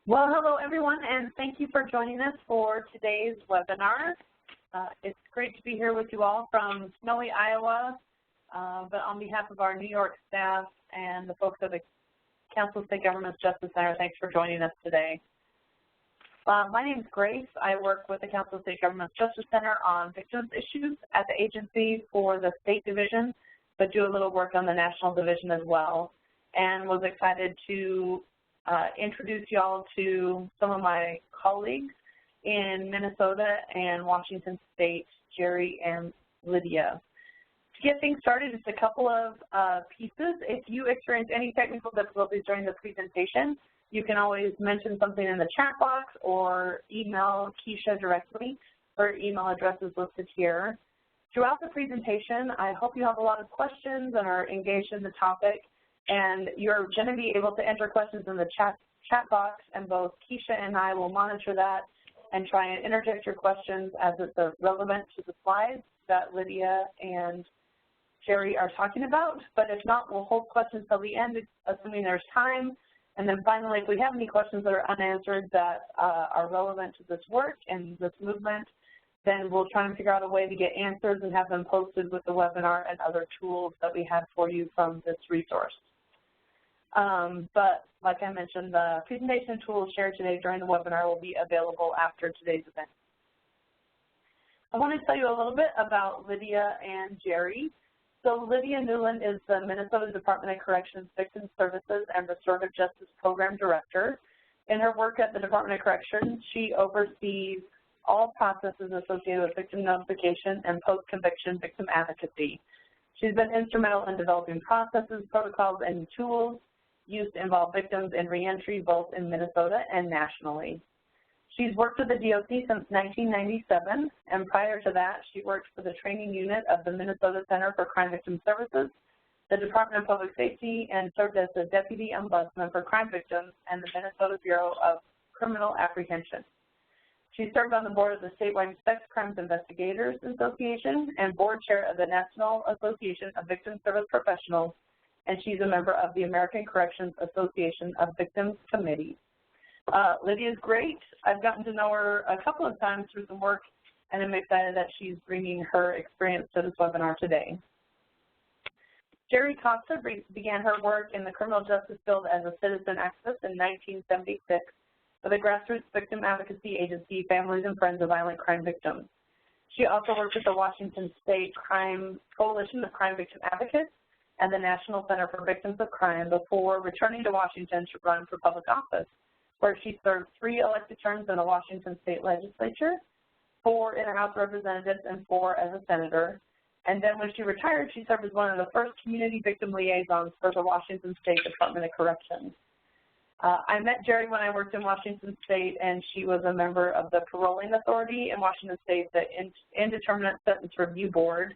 Well, hello everyone, and thank you for joining us for today's webinar. It's great to be here with you all from snowy Iowa, but on behalf of our New York staff and the folks at the Council of State Governments Justice Center, thanks for joining us today. My name is Grace. I work with the Council of State Governments Justice Center on victims issues at the agency for the state division, but do a little work on the national division as well, and was excited to introduce y'all to some of my colleagues in Minnesota and Washington State, Jeri and Lydia. To get things started, just a couple of pieces. If you experience any technical difficulties during the presentation, you can always mention something in the chat box or email Keisha directly. Her email address is listed here. Throughout the presentation, I hope you have a lot of questions and are engaged in the topic. And you're going to be able to enter questions in the chat box, and both Keisha and I will monitor that and try and interject your questions as it's relevant to the slides that Lydia and Jeri are talking about. But if not, we'll hold questions till the end, assuming there's time. And then finally, if we have any questions that are unanswered that are relevant to this work and this movement, then we'll try and figure out a way to get answers and have them posted with the webinar and other tools that we have for you from this resource. But like I mentioned, the presentation tools shared today during the webinar will be available after today's event. I want to tell you a little bit about Lydia and Jeri. So Lydia Newlin is the Minnesota Department of Corrections Victim Services and Restorative Justice Program Director. In her work at the Department of Corrections, she oversees all processes associated with victim notification and post-conviction victim advocacy. She's been instrumental in developing processes, protocols, and tools used to involve victims in reentry both in Minnesota and nationally. She's worked with the DOC since 1997, and prior to that, she worked for the training unit of the Minnesota Center for Crime Victim Services, the Department of Public Safety, and served as the Deputy Ombudsman for Crime Victims and the Minnesota Bureau of Criminal Apprehension. She served on the board of the statewide Sex Crimes Investigators Association and board chair of the National Association of Victim Service Professionals, and she's a member of the American Corrections Association of Victims Committee. Lydia's great. I've gotten to know her a couple of times through some work, and I'm excited that she's bringing her experience to this webinar today. Jeri Costa began her work in the criminal justice field as a citizen activist in 1976 for the grassroots victim advocacy agency Families and Friends of Violent Crime Victims. She also worked with the Washington State Coalition of Crime Victim Advocates and the National Center for Victims of Crime before returning to Washington to run for public office, where she served 3 elected terms in the Washington State Legislature, 4 in the House of Representatives, and 4 as a senator. And then when she retired, she served as one of the first community victim liaisons for the Washington State Department of Corrections. I met Jeri when I worked in Washington State, and she was a member of the Paroling Authority in Washington State, the Indeterminate Sentence Review Board,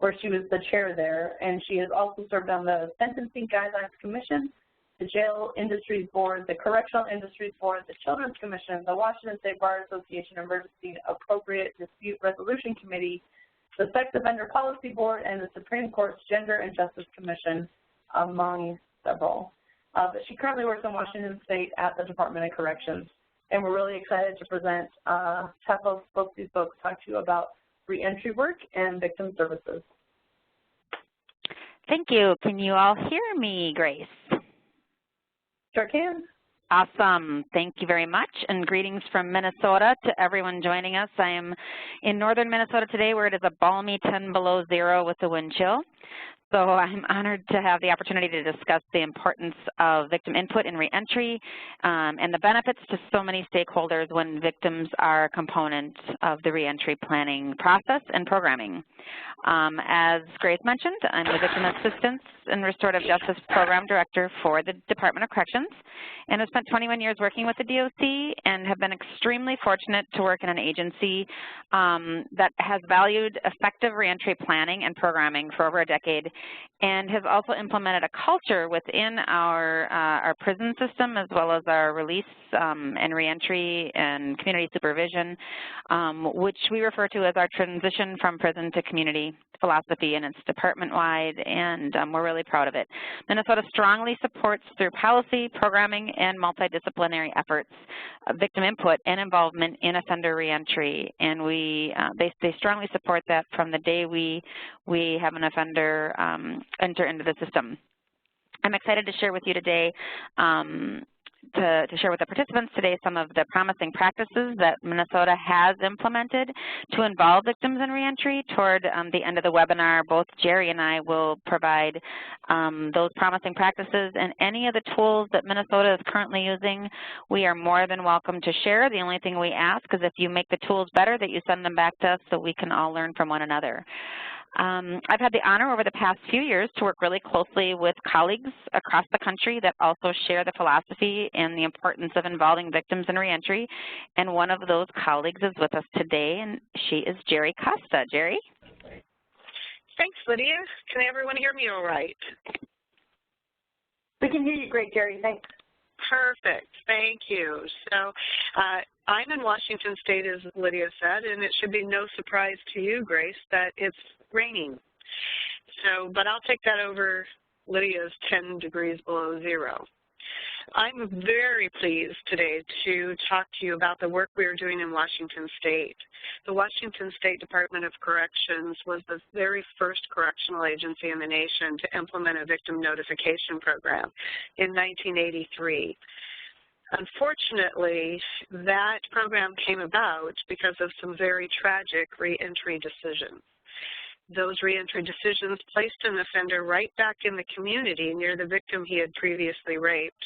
where she was the chair there. And she has also served on the Sentencing Guidelines Commission, the Jail Industries Board, the Correctional Industries Board, the Children's Commission, the Washington State Bar Association Emergency Appropriate Dispute Resolution Committee, the Sex Offender Policy Board, and the Supreme Court's Gender and Justice Commission, among several. But she currently works in Washington State at the Department of Corrections, and we're really excited to present, have both these folks talk to you about reentry work and victim services. Thank you. Can you all hear me, Grace? Sure can. Awesome. Thank you very much, and greetings from Minnesota to everyone joining us. I am in northern Minnesota today, where it is a balmy 10 below zero with a wind chill. So I'm honored to have the opportunity to discuss the importance of victim input in reentry and the benefits to so many stakeholders when victims are a component of the reentry planning process and programming. As Grace mentioned, I'm the Victim Assistance and Restorative Justice Program Director for the Department of Corrections, and have spent 21 years working with the DOC and have been extremely fortunate to work in an agency that has valued effective reentry planning and programming for over a decade, and has also implemented a culture within our prison system, as well as our release and reentry and community supervision, which we refer to as our transition from prison to community philosophy, and it's department-wide, and we're really proud of it. Minnesota strongly supports through policy, programming, and multidisciplinary efforts victim input and involvement in offender reentry, and they strongly support that from the day we have an offender enter into the system. I'm excited to share with you today to share with the participants today some of the promising practices that Minnesota has implemented to involve victims in reentry. Toward the end of the webinar, both Jeri and I will provide those promising practices, and any of the tools that Minnesota is currently using, we are more than welcome to share. The only thing we ask is if you make the tools better, that you send them back to us so we can all learn from one another. I've had the honor over the past few years to work really closely with colleagues across the country that also share the philosophy and the importance of involving victims in reentry, and one of those colleagues is with us today, and she is Jeri Costa. Jeri? Thanks, Lydia. Can everyone hear me all right? We can hear you great, Jeri. Thanks. Perfect. Thank you. So I'm in Washington State, as Lydia said, and it should be no surprise to you, Grace, that it's raining. So, but I'll take that over Lydia's 10 degrees below zero. I'm very pleased today to talk to you about the work we are doing in Washington State. The Washington State Department of Corrections was the very first correctional agency in the nation to implement a victim notification program in 1983. Unfortunately, that program came about because of some very tragic reentry decisions. Those reentry decisions placed an offender right back in the community near the victim he had previously raped,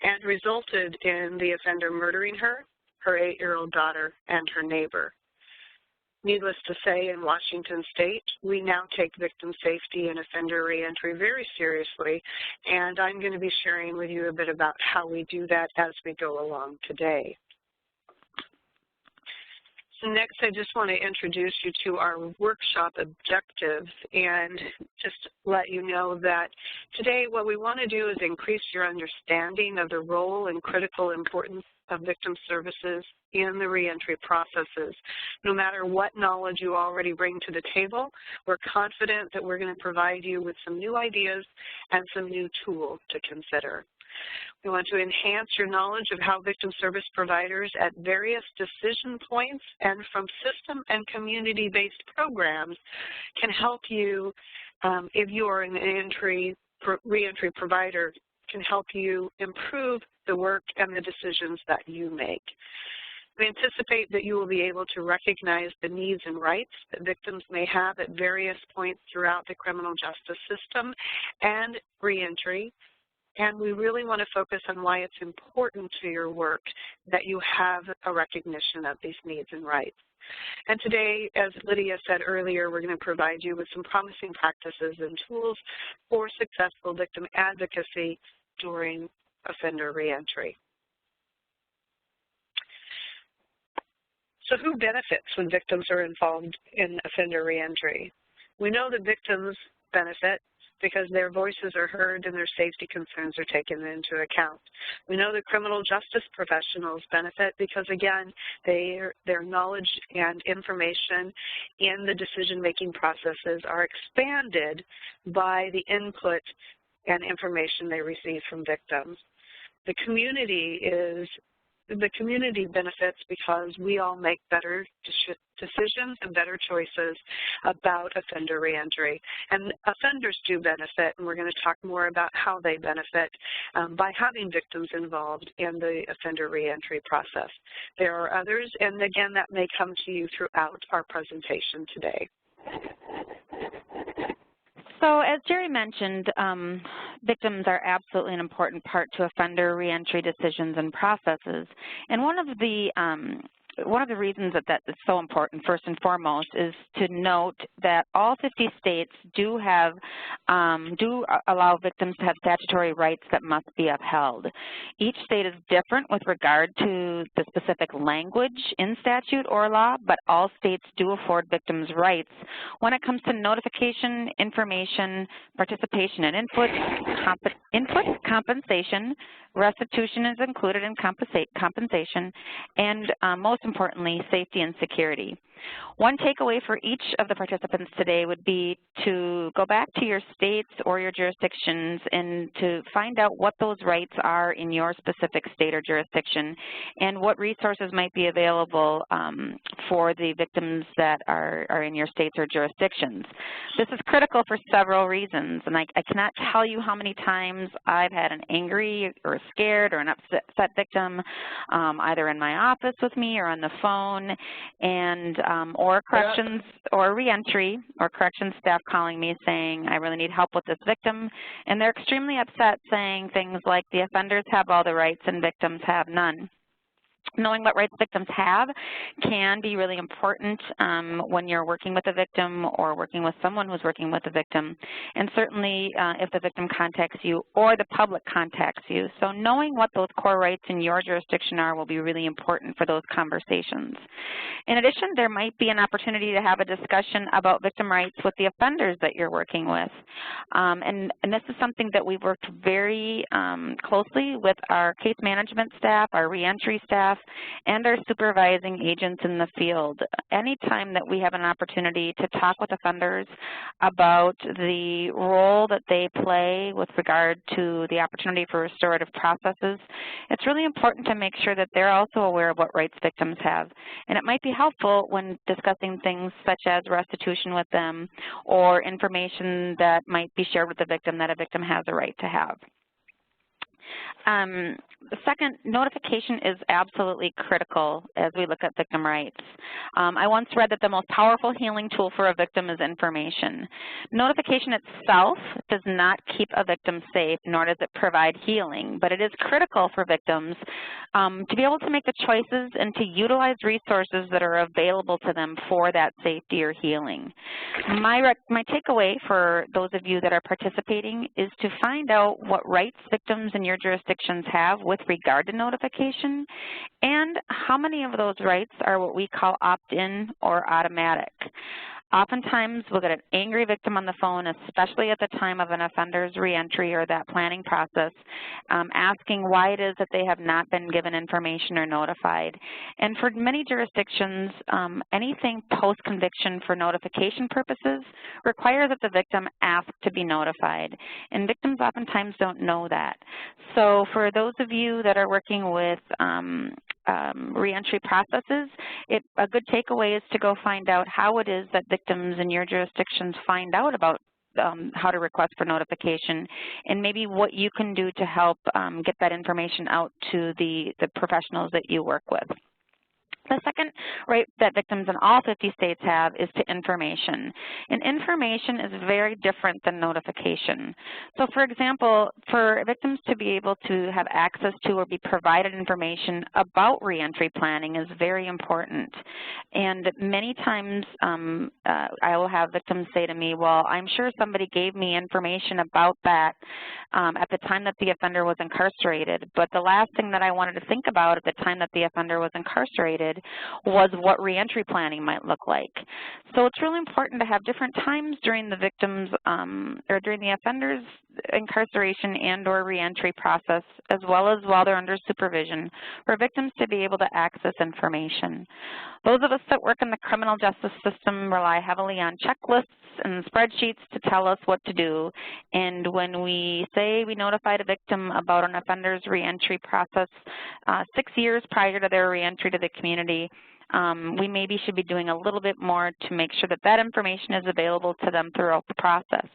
and resulted in the offender murdering her 8-year-old daughter, and her neighbor. Needless to say, in Washington State, we now take victim safety and offender reentry very seriously, and I'm going to be sharing with you a bit about how we do that as we go along today. So next, I just want to introduce you to our workshop objectives and just let you know that today what we want to do is increase your understanding of the role and critical importance of victim services in the reentry processes. No matter what knowledge you already bring to the table, we're confident that we're going to provide you with some new ideas and some new tools to consider. We want to enhance your knowledge of how victim service providers at various decision points and from system and community-based programs can help you, if you are an reentry provider, can help you improve the work and the decisions that you make. We anticipate that you will be able to recognize the needs and rights that victims may have at various points throughout the criminal justice system and reentry. And we really want to focus on why it's important to your work that you have a recognition of these needs and rights. And today, as Lydia said earlier, we're going to provide you with some promising practices and tools for successful victim advocacy during offender reentry. So who benefits when victims are involved in offender reentry? We know that victims benefit because their voices are heard and their safety concerns are taken into account. We know that criminal justice professionals benefit because, again, their knowledge and information in the decision-making processes are expanded by the input and information they receive from victims. The community benefits because we all make better decisions and better choices about offender reentry. And offenders do benefit, and we're going to talk more about how they benefit by having victims involved in the offender reentry process. There are others, and again, that may come to you throughout our presentation today. So as Jeri mentioned, victims are absolutely an important part to offender reentry decisions and processes. And one of the reasons that is so important, first and foremost, is to note that all 50 states do allow victims to have statutory rights that must be upheld. Each state is different with regard to the specific language in statute or law, but all states do afford victims rights when it comes to notification, information, participation and input, compensation, restitution is included in compensation, and most importantly, safety and security. One takeaway for each of the participants today would be to go back to your states or your jurisdictions and to find out what those rights are in your specific state or jurisdiction and what resources might be available for the victims that are in your states or jurisdictions. This is critical for several reasons, and I cannot tell you how many times I've had an angry or scared or an upset victim either in my office with me or on the phone, and or corrections or reentry or corrections staff calling me saying, I really need help with this victim, and they're extremely upset saying things like the offenders have all the rights and victims have none. Knowing what rights victims have can be really important when you're working with a victim or working with someone who's working with a victim, and certainly if the victim contacts you or the public contacts you. So knowing what those core rights in your jurisdiction are will be really important for those conversations. In addition, there might be an opportunity to have a discussion about victim rights with the offenders that you're working with. And this is something that we've worked very closely with our case management staff, our reentry staff, and our supervising agents in the field. Anytime that we have an opportunity to talk with offenders about the role that they play with regard to the opportunity for restorative processes, it's really important to make sure that they're also aware of what rights victims have. And it might be helpful when discussing things such as restitution with them or information that might be shared with the victim that a victim has a right to have. The second, notification is absolutely critical as we look at victim rights. I once read that the most powerful healing tool for a victim is information. Notification itself does not keep a victim safe, nor does it provide healing, but it is critical for victims to be able to make the choices and to utilize resources that are available to them for that safety or healing. My takeaway for those of you that are participating is to find out what rights victims in your jurisdictions have with regard to notification, and how many of those rights are what we call opt-in or automatic. Oftentimes, we'll get an angry victim on the phone, especially at the time of an offender's reentry or that planning process, asking why it is that they have not been given information or notified. And for many jurisdictions, anything post-conviction for notification purposes requires that the victim ask to be notified. And victims oftentimes don't know that. So for those of you that are working with reentry processes, a good takeaway is to go find out how it is that victims in your jurisdictions find out about how to request for notification, and maybe what you can do to help get that information out to the professionals that you work with. The second right that victims in all 50 states have is to information. And information is very different than notification. So for example, for victims to be able to have access to or be provided information about reentry planning is very important. And many times I will have victims say to me, well, I'm sure somebody gave me information about that at the time that the offender was incarcerated, but the last thing that I wanted to think about at the time that the offender was incarcerated was what reentry planning might look like. So it's really important to have different times during the victim's or during the offender's incarceration and or reentry process, as well as while they're under supervision, for victims to be able to access information. Those of us that work in the criminal justice system rely heavily on checklists and spreadsheets to tell us what to do. And when we say we notified a victim about an offender's reentry process 6 years prior to their reentry to the community, we maybe should be doing a little bit more to make sure that that information is available to them throughout the process.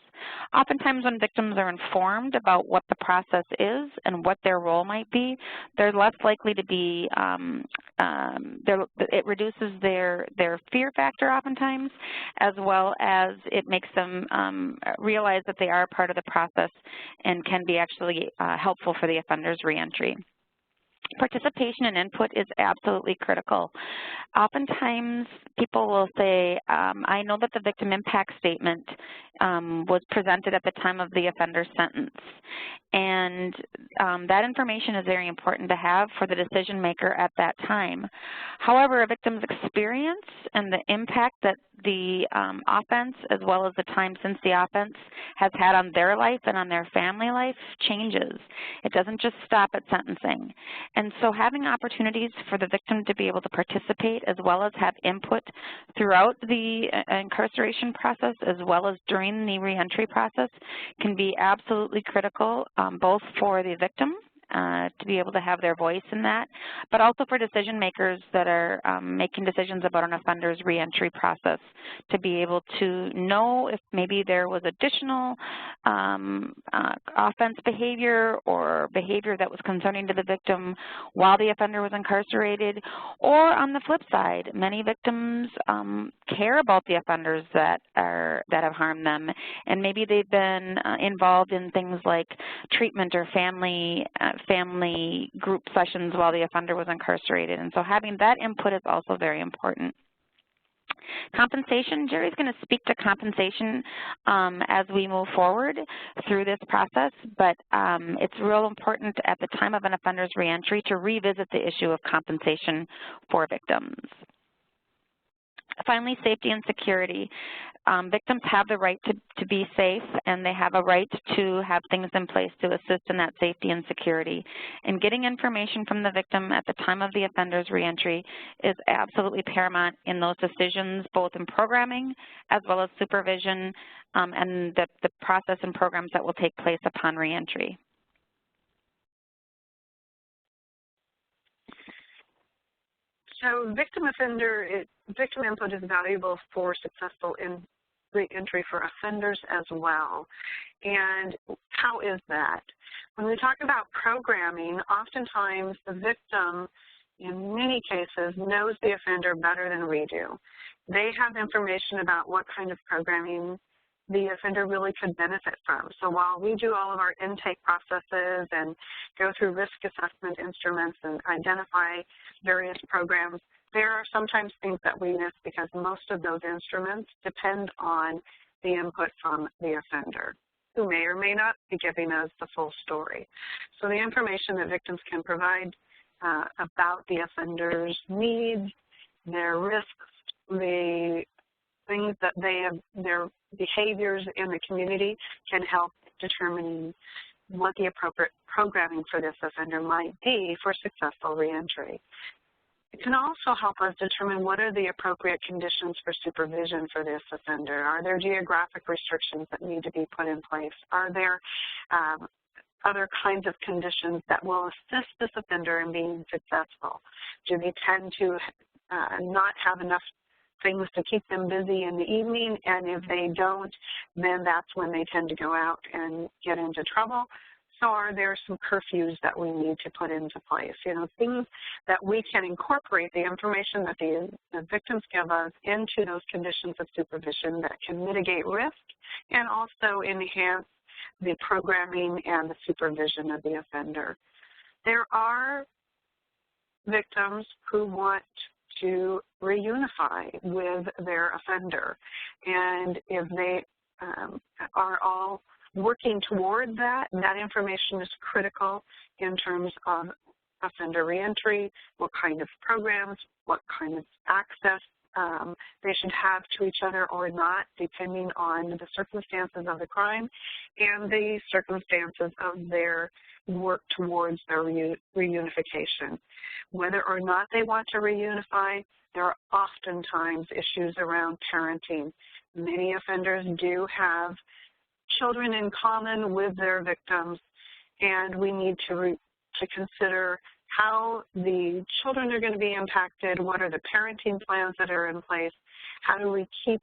Oftentimes when victims are informed about what the process is and what their role might be, they're less likely to be, it reduces their fear factor oftentimes, as well as it makes them realize that they are part of the process and can be actually helpful for the offender's reentry. Participation and input is absolutely critical. Oftentimes, people will say, I know that the victim impact statement was presented at the time of the offender's sentence. And that information is very important to have for the decision maker at that time. However, a victim's experience and the impact that the offense, as well as the time since the offense, has had on their life and on their family life changes. It doesn't just stop at sentencing. And so having opportunities for the victim to be able to participate as well as have input throughout the incarceration process as well as during the reentry process can be absolutely critical, both for the victim to be able to have their voice in that, but also for decision makers that are making decisions about an offender's reentry process to be able to know if maybe there was additional offense behavior or behavior that was concerning to the victim while the offender was incarcerated, or on the flip side, many victims care about the offenders that have harmed them, and maybe they've been involved in things like treatment or family group sessions while the offender was incarcerated. And so having that input is also very important. Compensation, Jeri's going to speak to compensation as we move forward through this process, but it's real important at the time of an offender's reentry to revisit the issue of compensation for victims. Finally, safety and security. Victims have the right to be safe, and they have a right to have things in place to assist in that safety and security. And getting information from the victim at the time of the offender's reentry is absolutely paramount in those decisions, both in programming as well as supervision and the process and programs that will take place upon reentry. So victim input is valuable for successful reentry for offenders as well. And how is that? When we talk about programming, oftentimes the victim, in many cases, knows the offender better than we do. They have information about what kind of programming the offender really could benefit from. So while we do all of our intake processes and go through risk assessment instruments and identify various programs, there are sometimes things that we miss because most of those instruments depend on the input from the offender, who may or may not be giving us the full story. So the information that victims can provide about the offender's needs, their risks, the things that their behaviors in the community can help determining what the appropriate programming for this offender might be for successful reentry. It can also help us determine what are the appropriate conditions for supervision for this offender. Are there geographic restrictions that need to be put in place? Are there other kinds of conditions that will assist this offender in being successful? Do they tend to not have enough things to keep them busy in the evening, and if they don't, then that's when they tend to go out and get into trouble? So are there some curfews that we need to put into place? You know, things that we can incorporate the information that the victims give us into those conditions of supervision that can mitigate risk and also enhance the programming and the supervision of the offender. There are victims who want to reunify with their offender, and if they are all working toward that, that information is critical in terms of offender reentry, what kind of programs, what kind of access they should have to each other or not, depending on the circumstances of the crime and the circumstances of their work towards their reunification. Whether or not they want to reunify, there are oftentimes issues around parenting. Many offenders do have children in common with their victims, and we need to consider how the children are going to be impacted, what are the parenting plans that are in place, how do we keep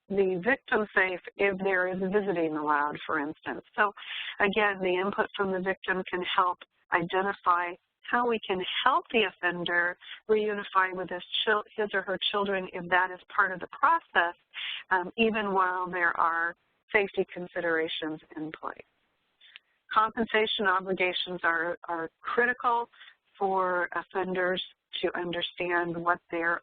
the victim safe if there is visiting allowed, for instance. So again, the input from the victim can help identify how we can help the offender reunify with his or her children if that is part of the process, even while there are safety considerations in place. Compensation obligations are critical for offenders to understand what the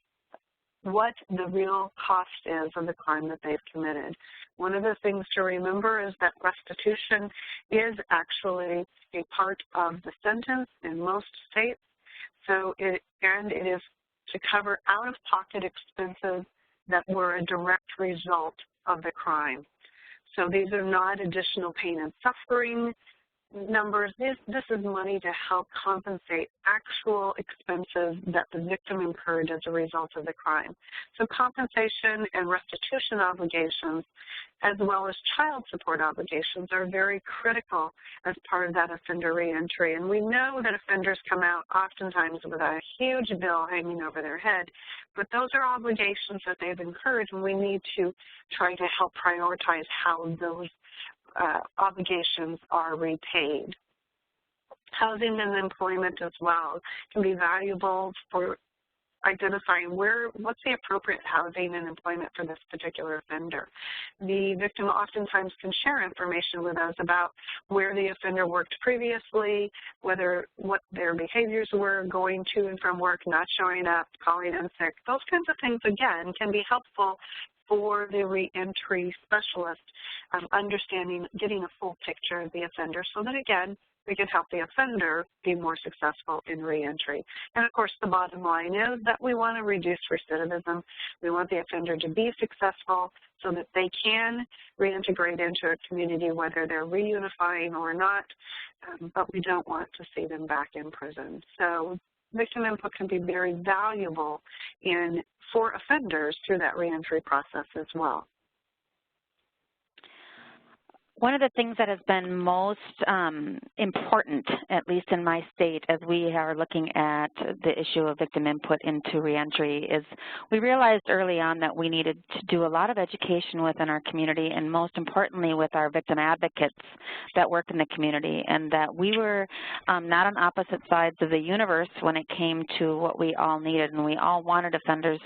real cost is of the crime that they've committed. One of the things to remember is that restitution is actually a part of the sentence in most states. So it is to cover out-of-pocket expenses that were a direct result of the crime. So these are not additional pain and suffering numbers, this is money to help compensate actual expenses that the victim incurred as a result of the crime. So compensation and restitution obligations, as well as child support obligations, are very critical as part of that offender reentry. And we know that offenders come out oftentimes with a huge bill hanging over their head, but those are obligations that they've incurred, and we need to try to help prioritize how those obligations are repaid. Housing and employment as well can be valuable for identifying what's the appropriate housing and employment for this particular offender. The victim oftentimes can share information with us about where the offender worked previously, what their behaviors were, going to and from work, not showing up, calling in sick. Those kinds of things, again, can be helpful for the reentry specialist, understanding, getting a full picture of the offender so that, again, we can help the offender be more successful in reentry. And, of course, the bottom line is that we want to reduce recidivism. We want the offender to be successful so that they can reintegrate into a community, whether they're reunifying or not, but we don't want to see them back in prison. So victim input can be very valuable for offenders through that reentry process as well. One of the things that has been most important, at least in my state, as we are looking at the issue of victim input into reentry, is we realized early on that we needed to do a lot of education within our community, and most importantly with our victim advocates that work in the community, and that we were not on opposite sides of the universe when it came to what we all needed, and we all wanted offenders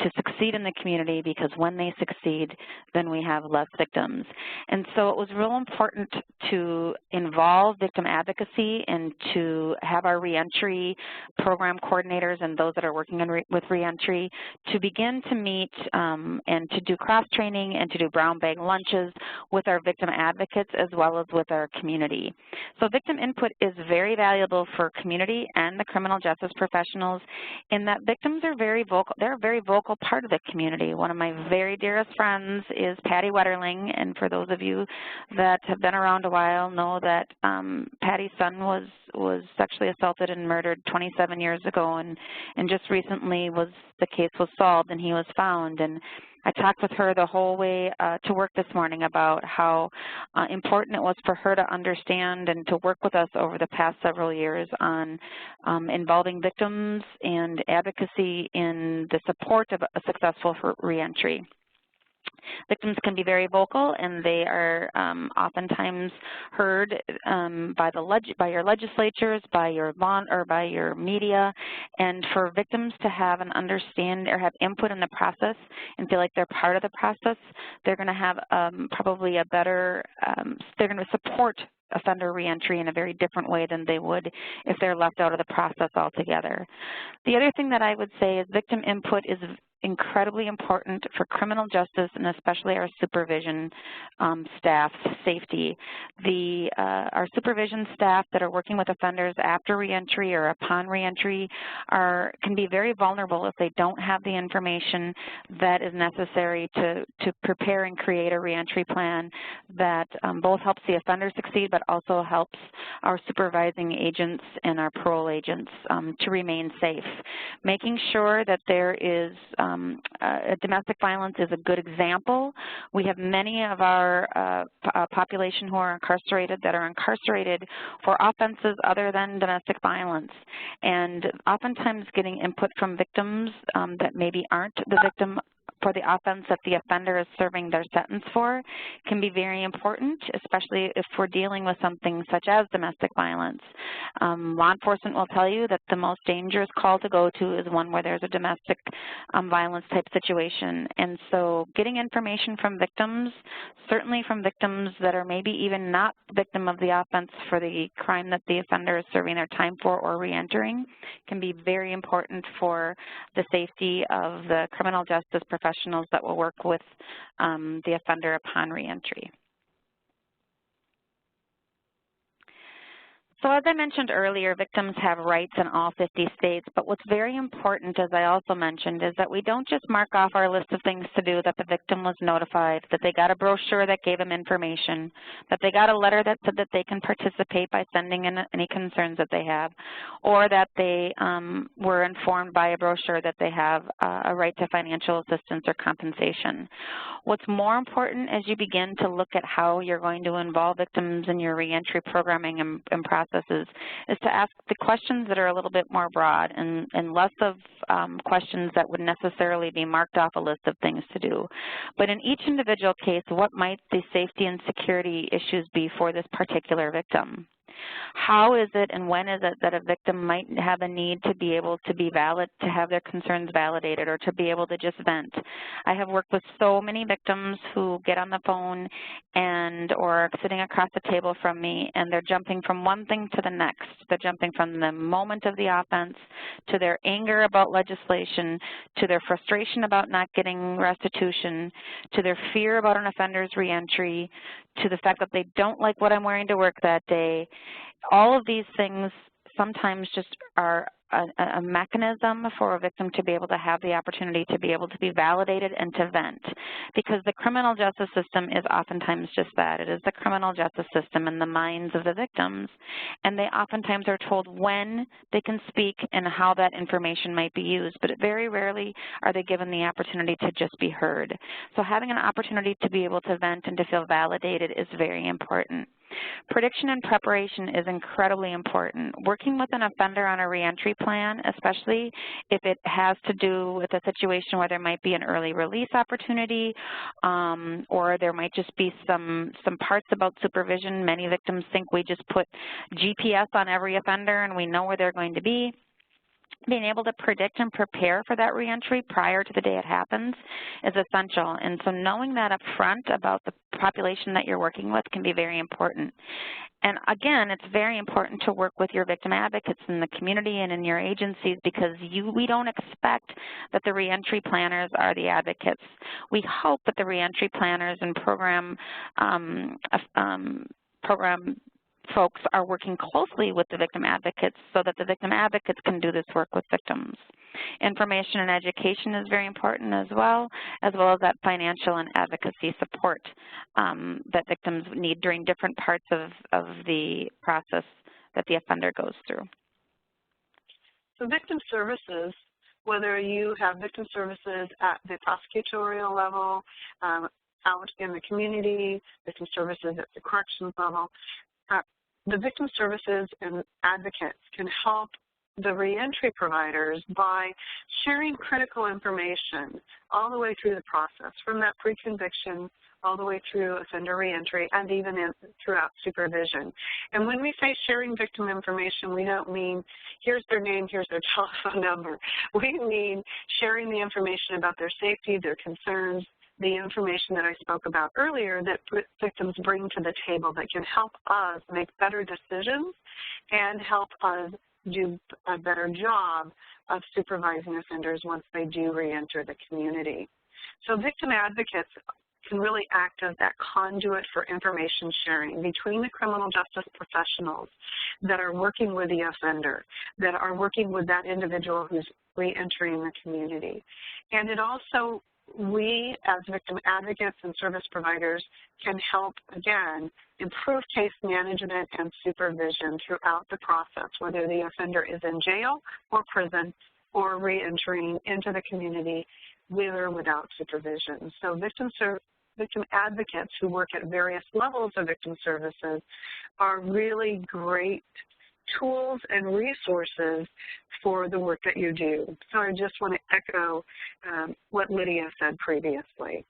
to succeed in the community, because when they succeed, then we have less victims. And so it was real important to involve victim advocacy and to have our reentry program coordinators and those that are working with reentry to begin to meet and to do cross-training and to do brown bag lunches with our victim advocates as well as with our community. So victim input is very valuable for community and the criminal justice professionals in that victims are very vocal. They're a very vocal part of the community. One of my very dearest friends is Patty Wetterling, and for those of you that have been around a while know that Patty's son was sexually assaulted and murdered 27 years ago, and just recently the case was solved and he was found. And I talked with her the whole way to work this morning about how important it was for her to understand and to work with us over the past several years on involving victims and advocacy in the support of a successful reentry. Victims can be very vocal, and they are oftentimes heard by your legislatures, by your media, and for victims to have an understand or have input in the process and feel like they're part of the process, they're going to have probably a better, they're going to support offender reentry in a very different way than they would if they're left out of the process altogether. The other thing that I would say is victim input is incredibly important for criminal justice and especially our supervision staff's safety. Our supervision staff that are working with offenders after reentry or upon reentry can be very vulnerable if they don't have the information that is necessary to prepare and create a reentry plan that both helps the offender succeed but also helps our supervising agents and our parole agents to remain safe. Making sure that there is domestic violence is a good example. We have many of our population who are incarcerated that are incarcerated for offenses other than domestic violence. And oftentimes getting input from victims that maybe aren't the victim for the offense that the offender is serving their sentence for can be very important, especially if we're dealing with something such as domestic violence. Law enforcement will tell you that the most dangerous call to go to is one where there's a domestic violence type situation. And so getting information from victims, certainly from victims that are maybe even not victim of the offense for the crime that the offender is serving their time for or reentering, can be very important for the safety of the criminal justice professionals that will work with the offender upon reentry. So as I mentioned earlier, victims have rights in all 50 states, but what's very important, as I also mentioned, is that we don't just mark off our list of things to do, that the victim was notified, that they got a brochure that gave them information, that they got a letter that said that they can participate by sending in any concerns that they have, or that they were informed by a brochure that they have a right to financial assistance or compensation. What's more important as you begin to look at how you're going to involve victims in your reentry programming and processes is to ask the questions that are a little bit more broad and less of questions that would necessarily be marked off a list of things to do. But in each individual case, what might the safety and security issues be for this particular victim? How is it and when is it that a victim might have a need to be able to be valid, to have their concerns validated, or to be able to just vent? I have worked with so many victims who get on the phone or sitting across the table from me, and they're jumping from one thing to the next. They're jumping from the moment of the offense to their anger about legislation, to their frustration about not getting restitution, to their fear about an offender's reentry, to the fact that they don't like what I'm wearing to work that day. All of these things sometimes just are a mechanism for a victim to be able to have the opportunity to be able to be validated and to vent, because the criminal justice system is oftentimes just that. It is the criminal justice system in the minds of the victims, and they oftentimes are told when they can speak and how that information might be used, but very rarely are they given the opportunity to just be heard. So having an opportunity to be able to vent and to feel validated is very important. Prediction and preparation is incredibly important. Working with an offender on a reentry plan, especially if it has to do with a situation where there might be an early release opportunity, or there might just be some parts about supervision. Many victims think we just put GPS on every offender and we know where they're going to be. Being able to predict and prepare for that reentry prior to the day it happens is essential. And so knowing that up front about the population that you're working with can be very important. And again, it's very important to work with your victim advocates in the community and in your agencies, because we don't expect that the reentry planners are the advocates. We hope that the reentry planners and program folks are working closely with the victim advocates so that the victim advocates can do this work with victims. Information and education is very important as well as that financial and advocacy support that victims need during different parts of the process that the offender goes through. So victim services, whether you have victim services at the prosecutorial level, out in the community, victim services at the corrections level, the victim services and advocates can help the reentry providers by sharing critical information all the way through the process, from that pre-conviction all the way through offender reentry and even throughout supervision. And when we say sharing victim information, we don't mean here's their name, here's their telephone number. We mean sharing the information about their safety, their concerns, the information that I spoke about earlier that victims bring to the table that can help us make better decisions and help us do a better job of supervising offenders once they do reenter the community. So victim advocates can really act as that conduit for information sharing between the criminal justice professionals that are working with the offender, that are working with that individual who's reentering the community. And it also, we as victim advocates and service providers can help, again, improve case management and supervision throughout the process, whether the offender is in jail or prison or reentering into the community with or without supervision. So victim advocates who work at various levels of victim services are really great tools and resources for the work that you do. So I just want to echo what Lydia said previously.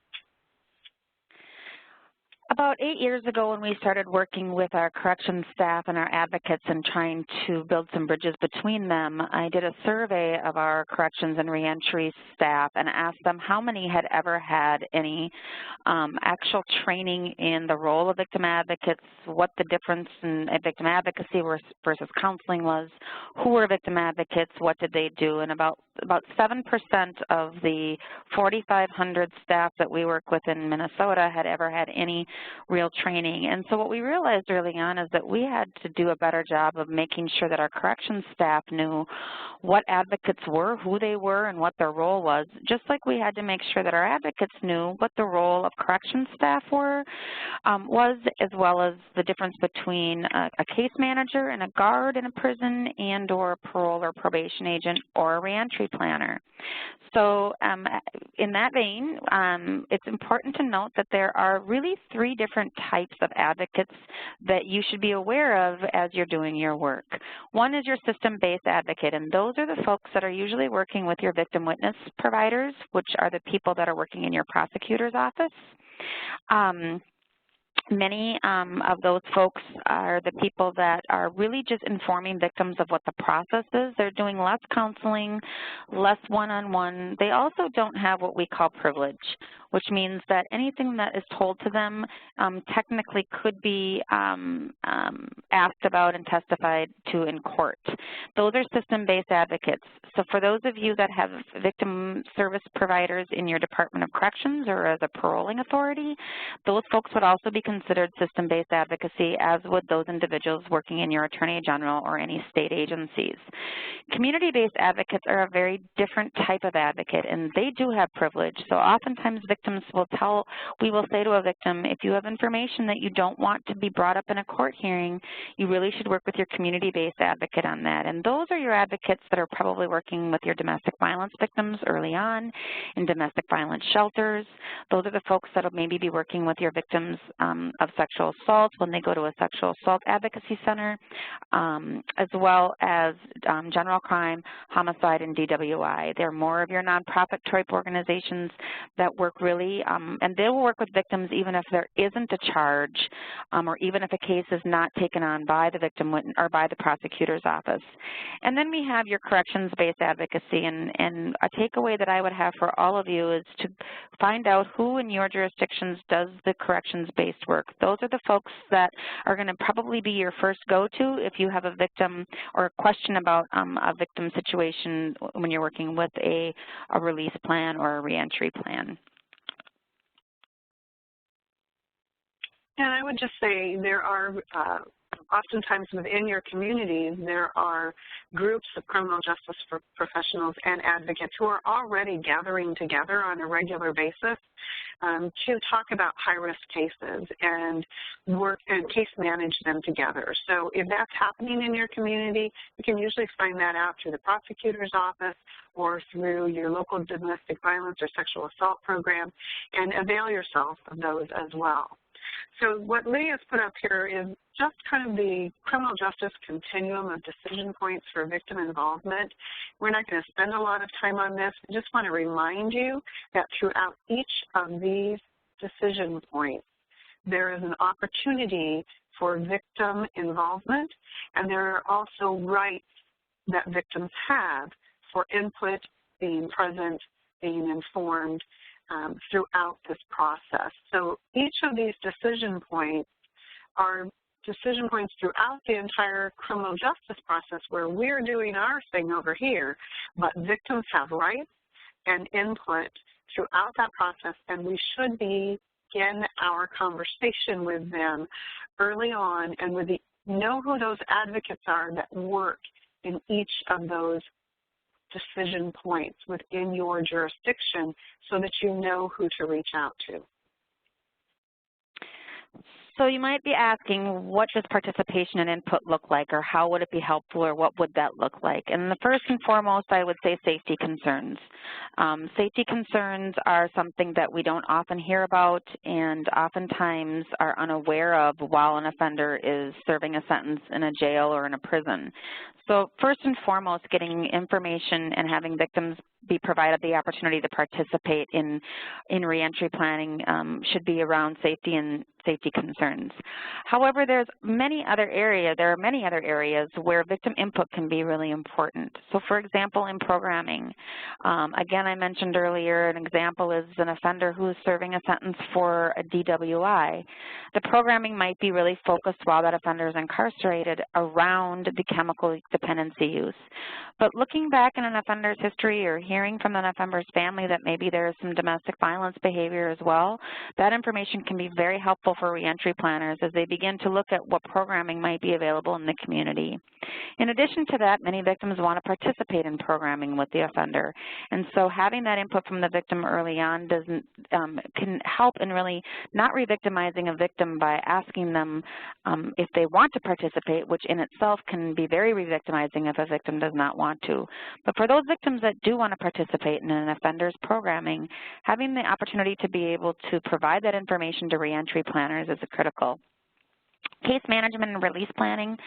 About 8 years ago, when we started working with our corrections staff and our advocates and trying to build some bridges between them, I did a survey of our corrections and reentry staff and asked them how many had ever had any actual training in the role of victim advocates, what the difference in victim advocacy versus counseling was, who were victim advocates, what did they do, and about about 7% of the 4,500 staff that we work with in Minnesota had ever had any real training. And so what we realized early on is that we had to do a better job of making sure that our corrections staff knew what advocates were, who they were, and what their role was, just like we had to make sure that our advocates knew what the role of corrections staff was, as well as the difference between a case manager and a guard in a prison and or a parole or probation agent or a reentry planner. So in that vein, it's important to note that there are really 3 different types of advocates that you should be aware of as you're doing your work. One is your system-based advocate, and those are the folks that are usually working with your victim witness providers, which are the people that are working in your prosecutor's office. Many of those folks are the people that are really just informing victims of what the process is. They're doing less counseling, less one-on-one. They also don't have what we call privilege, which means that anything that is told to them technically could be asked about and testified to in court. Those are system-based advocates. So for those of you that have victim service providers in your Department of Corrections or as a paroling authority, those folks would also be considered system-based advocacy, as would those individuals working in your Attorney General or any state agencies. Community-based advocates are a very different type of advocate, and they do have privilege. So oftentimes victims we will say to a victim, if you have information that you don't want to be brought up in a court hearing, you really should work with your community-based advocate on that. And those are your advocates that are probably working with your domestic violence victims early on in domestic violence shelters. Those are the folks that will maybe be working with your victims of sexual assault when they go to a sexual assault advocacy center, as well as general crime, homicide, and DWI. They're more of your nonprofit type organizations that work really, and they will work with victims even if there isn't a charge or even if a case is not taken on by the victim or by the prosecutor's office. And then we have your corrections-based advocacy, and a takeaway that I would have for all of you is to find out who in your jurisdictions does the corrections-based work. Those are the folks that are going to probably be your first go-to if you have a victim or a question about a victim situation when you're working with a release plan or a reentry plan. And I would just say there are oftentimes within your communities, there are groups of criminal justice professionals and advocates who are already gathering together on a regular basis to talk about high-risk cases and work and case manage them together. So if that's happening in your community, you can usually find that out through the prosecutor's office or through your local domestic violence or sexual assault program, and avail yourself of those as well. So what Lydia's put up here is just kind of the criminal justice continuum of decision points for victim involvement. We're not going to spend a lot of time on this. I just want to remind you that throughout each of these decision points, there is an opportunity for victim involvement, and there are also rights that victims have for input, being present, being informed, throughout this process. So each of these decision points are decision points throughout the entire criminal justice process where we're doing our thing over here, but victims have rights and input throughout that process, and we should begin our conversation with them early on and know who those advocates are that work in each of those decision points within your jurisdiction so that you know who to reach out to. So you might be asking, what does participation and input look like, or how would it be helpful, or what would that look like? And the first and foremost, I would say safety concerns. Safety concerns are something that we don't often hear about and oftentimes are unaware of while an offender is serving a sentence in a jail or in a prison. So first and foremost, getting information and having victims be provided the opportunity to participate in reentry planning should be around safety and safety concerns. concerns. However, there are many other areas where victim input can be really important. So for example, in programming, again, I mentioned earlier, an example is an offender who is serving a sentence for a DWI. The programming might be really focused while that offender is incarcerated around the chemical dependency use. But looking back in an offender's history or hearing from an offender's family that maybe there is some domestic violence behavior as well, that information can be very helpful for reentry planners as they begin to look at what programming might be available in the community. In addition to that, many victims want to participate in programming with the offender, and so having that input from the victim early on can help in really not re-victimizing a victim by asking them if they want to participate, which in itself can be very re-victimizing if a victim does not want to. But for those victims that do want to participate in an offender's programming, having the opportunity to be able to provide that information to reentry planners is critical. Case management and release planning,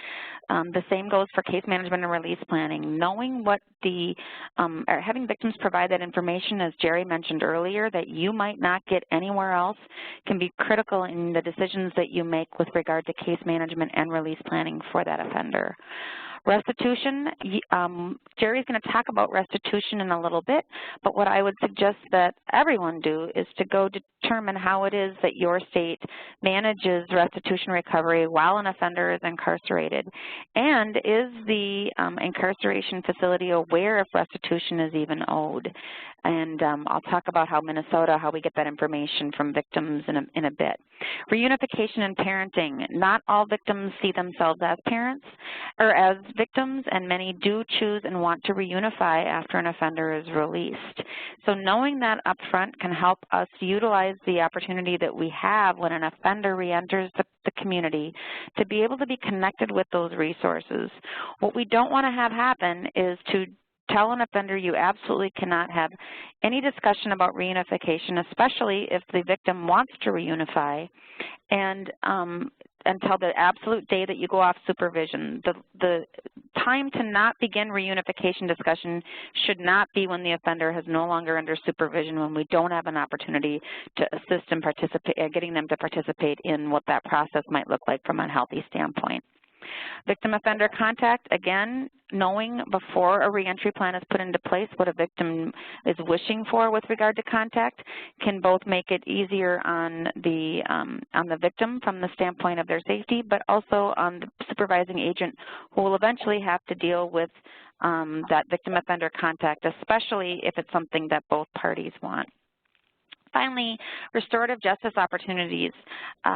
the same goes for case management and release planning. Knowing what or having victims provide that information, as Jeri mentioned earlier, that you might not get anywhere else, can be critical in the decisions that you make with regard to case management and release planning for that offender. Restitution, Jeri's going to talk about restitution in a little bit, but what I would suggest that everyone do is to go determine how it is that your state manages restitution recovery while an offender is incarcerated. And is the incarceration facility aware if restitution is even owed? And I'll talk about how we get that information from victims in a bit. Reunification and parenting. Not all victims see themselves as parents or as victims, and many do choose and want to reunify after an offender is released. So knowing that up front can help us utilize the opportunity that we have when an offender reenters the community to be able to be connected with those resources. What we don't want to have happen is to tell an offender you absolutely cannot have any discussion about reunification, especially if the victim wants to reunify, and until the absolute day that you go off supervision. The time to not begin reunification discussion should not be when the offender is no longer under supervision, when we don't have an opportunity to assist in getting them to participate in what that process might look like from a healthy standpoint. Victim-offender contact, again, knowing before a reentry plan is put into place what a victim is wishing for with regard to contact can both make it easier on the victim from the standpoint of their safety, but also on the supervising agent who will eventually have to deal with that victim-offender contact, especially if it's something that both parties want. Finally, restorative justice opportunities.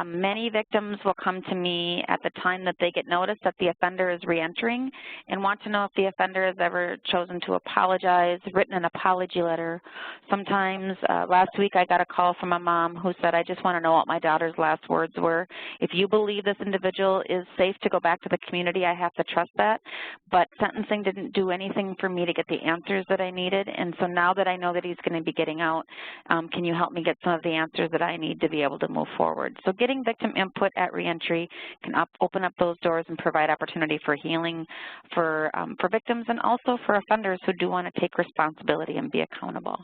Many victims will come to me at the time that they get notice that the offender is reentering and want to know if the offender has ever chosen to apologize, written an apology letter. Sometimes, last week I got a call from a mom who said, I just want to know what my daughter's last words were. If you believe this individual is safe to go back to the community, I have to trust that. But sentencing didn't do anything for me to get the answers that I needed. And so now that I know that he's going to be getting out, can you help me get some of the answers that I need to be able to move forward? So getting victim input at reentry can open up those doors and provide opportunity for healing for victims and also for offenders who do want to take responsibility and be accountable.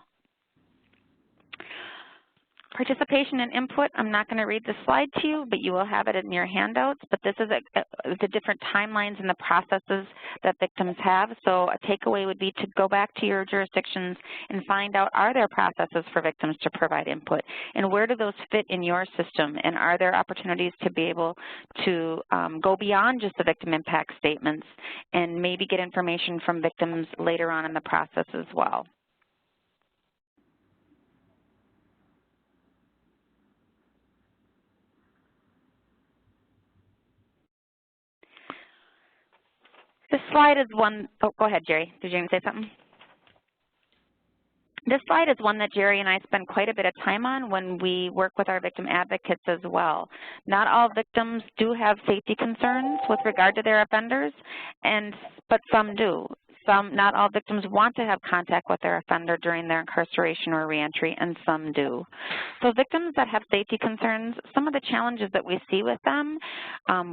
Participation and input, I'm not going to read the slide to you, but you will have it in your handouts. But this is the different timelines and the processes that victims have. So a takeaway would be to go back to your jurisdictions and find out, are there processes for victims to provide input? And where do those fit in your system? And are there opportunities to be able to go beyond just the victim impact statements and maybe get information from victims later on in the process as well? This slide is one, oh, go ahead, Jeri. Did you want to say something? This slide is one that Jeri and I spend quite a bit of time on when we work with our victim advocates as well. Not all victims do have safety concerns with regard to their offenders, but some do. not all victims want to have contact with their offender during their incarceration or reentry, and some do. So victims that have safety concerns, some of the challenges that we see with them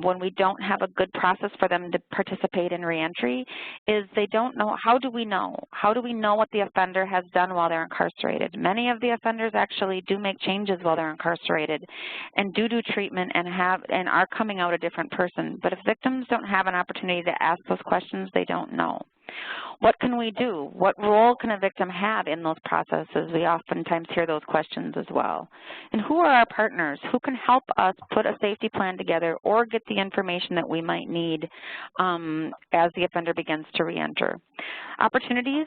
when we don't have a good process for them to participate in reentry is they don't know, how do we know? How do we know what the offender has done while they're incarcerated? Many of the offenders actually do make changes while they're incarcerated and do treatment and are coming out a different person. But if victims don't have an opportunity to ask those questions, they don't know. What can we do? What role can a victim have in those processes? We oftentimes hear those questions as well. And who are our partners? Who can help us put a safety plan together or get the information that we might need as the offender begins to reenter? Opportunities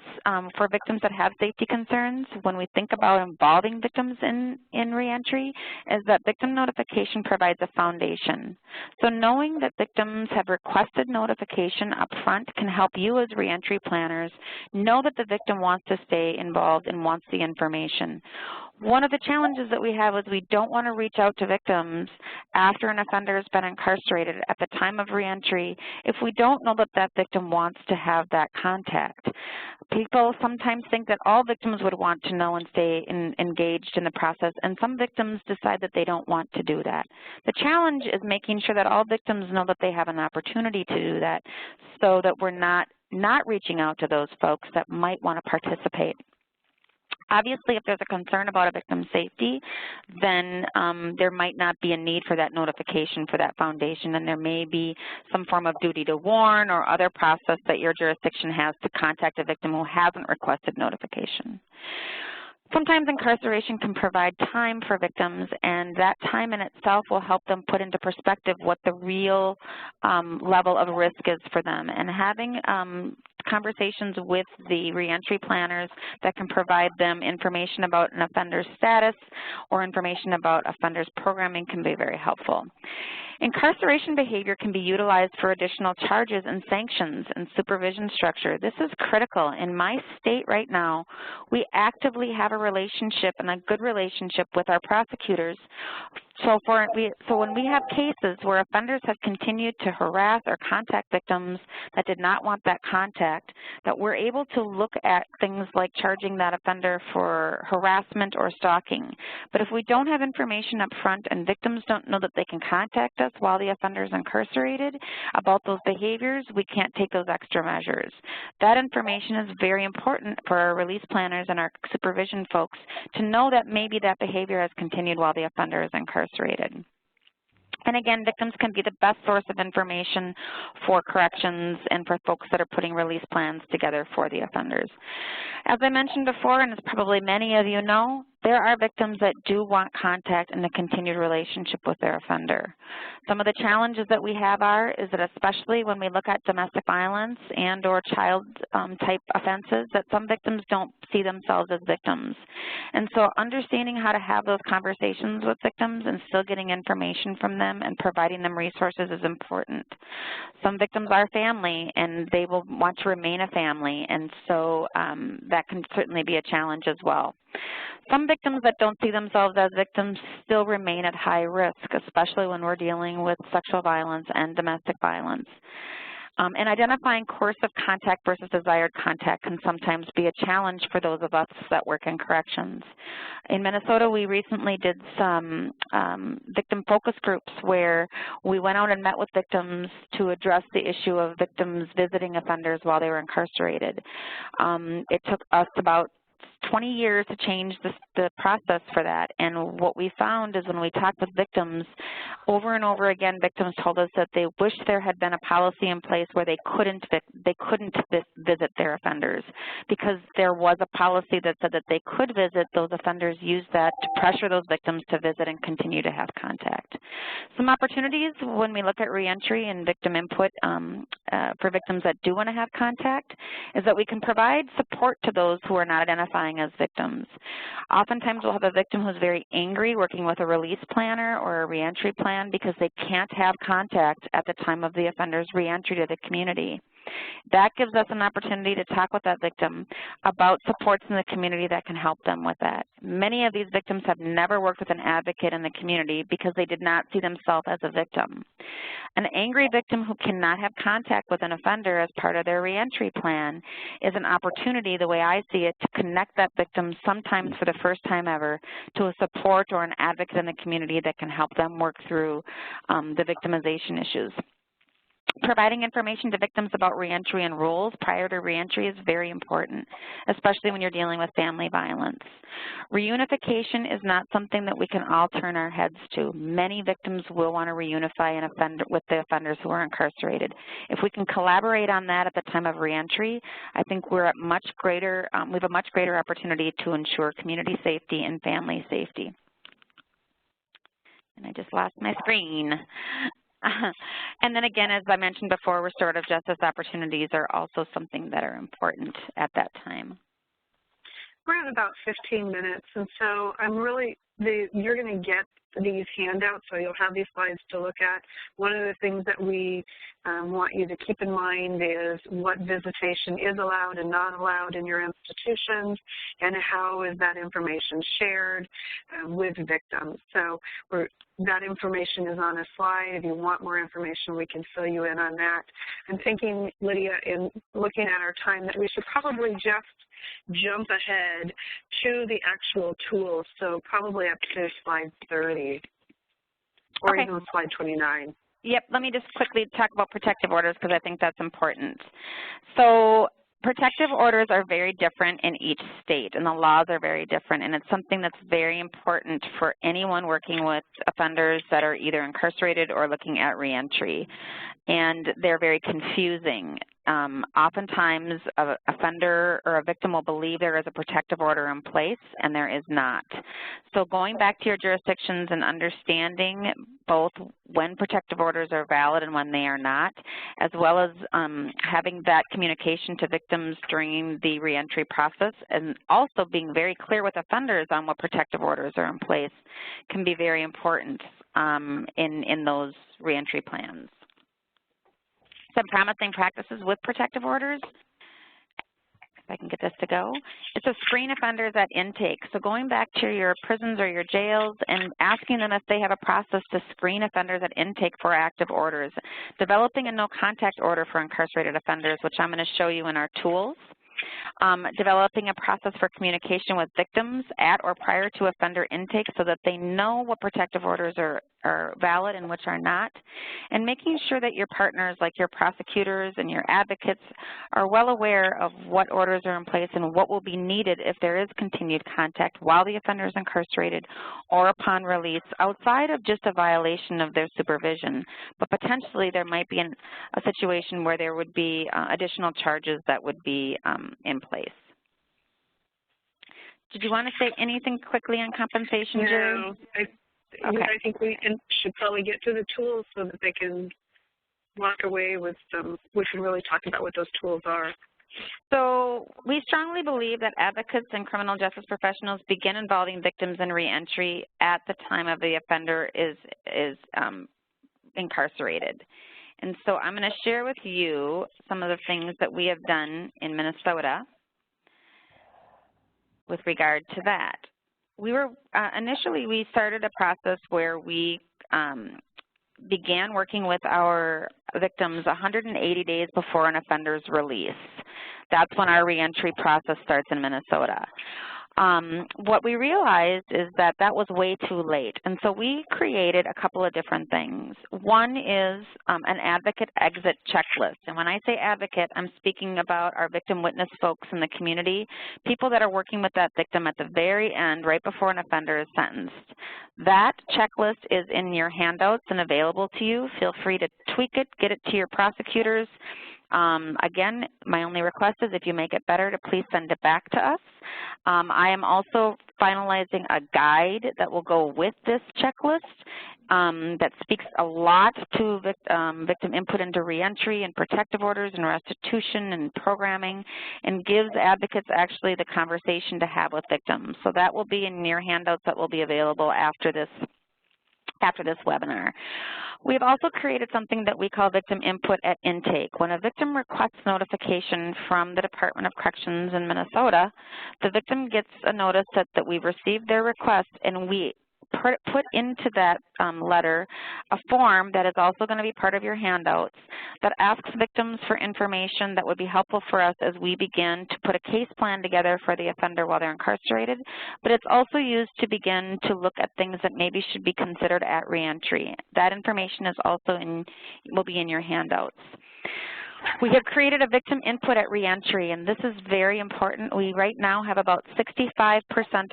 for victims that have safety concerns when we think about involving victims in reentry is that victim notification provides a foundation. So knowing that victims have requested notification up front can help you as reentry planners know that the victim wants to stay involved and wants the information. One of the challenges that we have is we don't want to reach out to victims after an offender has been incarcerated at the time of reentry if we don't know that that victim wants to have that contact. People sometimes think that all victims would want to know and stay engaged in the process, and some victims decide that they don't want to do that. The challenge is making sure that all victims know that they have an opportunity to do that so that we're not reaching out to those folks that might want to participate. Obviously, if there's a concern about a victim's safety, then there might not be a need for that notification for that foundation, and there may be some form of duty to warn or other process that your jurisdiction has to contact a victim who hasn't requested notification. Sometimes incarceration can provide time for victims, and that time in itself will help them put into perspective what the real level of risk is for them. And having conversations with the reentry planners that can provide them information about an offender's status or information about offenders' programming can be very helpful. Incarceration behavior can be utilized for additional charges and sanctions and supervision structure. This is critical. In my state right now, we actively have a relationship and a good relationship with our prosecutors. So when we have cases where offenders have continued to harass or contact victims that did not want that contact, that we're able to look at things like charging that offender for harassment or stalking. But if we don't have information up front and victims don't know that they can contact us while the offender is incarcerated about those behaviors, we can't take those extra measures. That information is very important for our release planners and our supervision folks to know that maybe that behavior has continued while the offender is incarcerated. And again, victims can be the best source of information for corrections and for folks that are putting release plans together for the offenders. As I mentioned before, and as probably many of you know, there are victims that do want contact and a continued relationship with their offender. Some of the challenges that we have is that especially when we look at domestic violence and or child type offenses, that some victims don't see themselves as victims. And so understanding how to have those conversations with victims and still getting information from them and providing them resources is important. Some victims are family and they will want to remain a family, and so that can certainly be a challenge as well. Some victims that don't see themselves as victims still remain at high risk, especially when we're dealing with sexual violence and domestic violence. And identifying course of contact versus desired contact can sometimes be a challenge for those of us that work in corrections. In Minnesota, we recently did some victim focus groups where we went out and met with victims to address the issue of victims visiting offenders while they were incarcerated. It took us about 20 years to change the process for that, and what we found is when we talked with victims, over and over again, victims told us that they wished there had been a policy in place where they couldn't visit their offenders, because there was a policy that said that they could visit. Those offenders used that to pressure those victims to visit and continue to have contact. Some opportunities when we look at reentry and victim input for victims that do want to have contact is that we can provide support to those who are not identifying as victims. Oftentimes we'll have a victim who's very angry working with a release planner or a reentry plan because they can't have contact at the time of the offender's reentry to the community. That gives us an opportunity to talk with that victim about supports in the community that can help them with that. Many of these victims have never worked with an advocate in the community because they did not see themselves as a victim. An angry victim who cannot have contact with an offender as part of their reentry plan is an opportunity, the way I see it, to connect that victim sometimes for the first time ever to a support or an advocate in the community that can help them work through the victimization issues. Providing information to victims about reentry and rules prior to reentry is very important, especially when you're dealing with family violence. Reunification is not something that we can all turn our heads to. Many victims will want to reunify with the offenders who are incarcerated. If we can collaborate on that at the time of reentry, I think we're at we have a much greater opportunity to ensure community safety and family safety. And I just lost my screen. And then again, as I mentioned before, restorative justice opportunities are also something that are important at that time. We're at about 15 minutes, and so you're going to get these handouts, so you'll have these slides to look at. One of the things that we want you to keep in mind is what visitation is allowed and not allowed in your institutions, and how is that information shared with victims. So that information is on a slide. If you want more information, we can fill you in on that. I'm thinking, Lydia, in looking at our time, that we should probably just jump ahead to the actual tools, so probably up to slide 30 or okay. even slide 29. Yep, let me just quickly talk about protective orders because I think that's important. So protective orders are very different in each state, and the laws are very different, and it's something that's very important for anyone working with offenders that are either incarcerated or looking at reentry, and they're very confusing. Oftentimes, an offender or a victim will believe there is a protective order in place, and there is not. So going back to your jurisdictions and understanding both when protective orders are valid and when they are not, as well as having that communication to victims during the reentry process, and also being very clear with offenders on what protective orders are in place can be very important in those reentry plans. Some promising practices with protective orders, if I can get this to go. It's to screen offenders at intake. So going back to your prisons or your jails and asking them if they have a process to screen offenders at intake for active orders. Developing a no contact order for incarcerated offenders, which I'm going to show you in our tools. Developing a process for communication with victims at or prior to offender intake so that they know what protective orders are valid and which are not, and making sure that your partners, like your prosecutors and your advocates, are well aware of what orders are in place and what will be needed if there is continued contact while the offender is incarcerated or upon release outside of just a violation of their supervision. But potentially there might be a situation where there would be additional charges that would be in place. Did you want to say anything quickly on compensation, Jeri? No, okay. I think we should probably get to the tools so that they can walk away with some. We can really talk about what those tools are. So we strongly believe that advocates and criminal justice professionals begin involving victims in reentry at the time of the offender is incarcerated. And so I'm going to share with you some of the things that we have done in Minnesota with regard to that. We were initially we started a process where we began working with our victims 180 days before an offender's release. That's when our reentry process starts in Minnesota. What we realized is that that was way too late, and so we created a couple of different things. One is an advocate exit checklist, and when I say advocate, I'm speaking about our victim witness folks in the community, people that are working with that victim at the very end, right before an offender is sentenced. That checklist is in your handouts and available to you. Feel free to tweak it, get it to your prosecutors. Again, my only request is if you make it better to please send it back to us. I am also finalizing a guide that will go with this checklist that speaks a lot to victim input into reentry and protective orders and restitution and programming, and gives advocates actually the conversation to have with victims. So that will be in your handouts that will be available after this after this webinar. We've also created something that we call victim input at intake. When a victim requests notification from the Department of Corrections in Minnesota, the victim gets a notice that we've received their request, and we put into that letter a form that is also going to be part of your handouts that asks victims for information that would be helpful for us as we begin to put a case plan together for the offender while they're incarcerated, but it's also used to begin to look at things that maybe should be considered at reentry. That information is also will be in your handouts. We have created a victim input at reentry, and this is very important. We right now have about 65%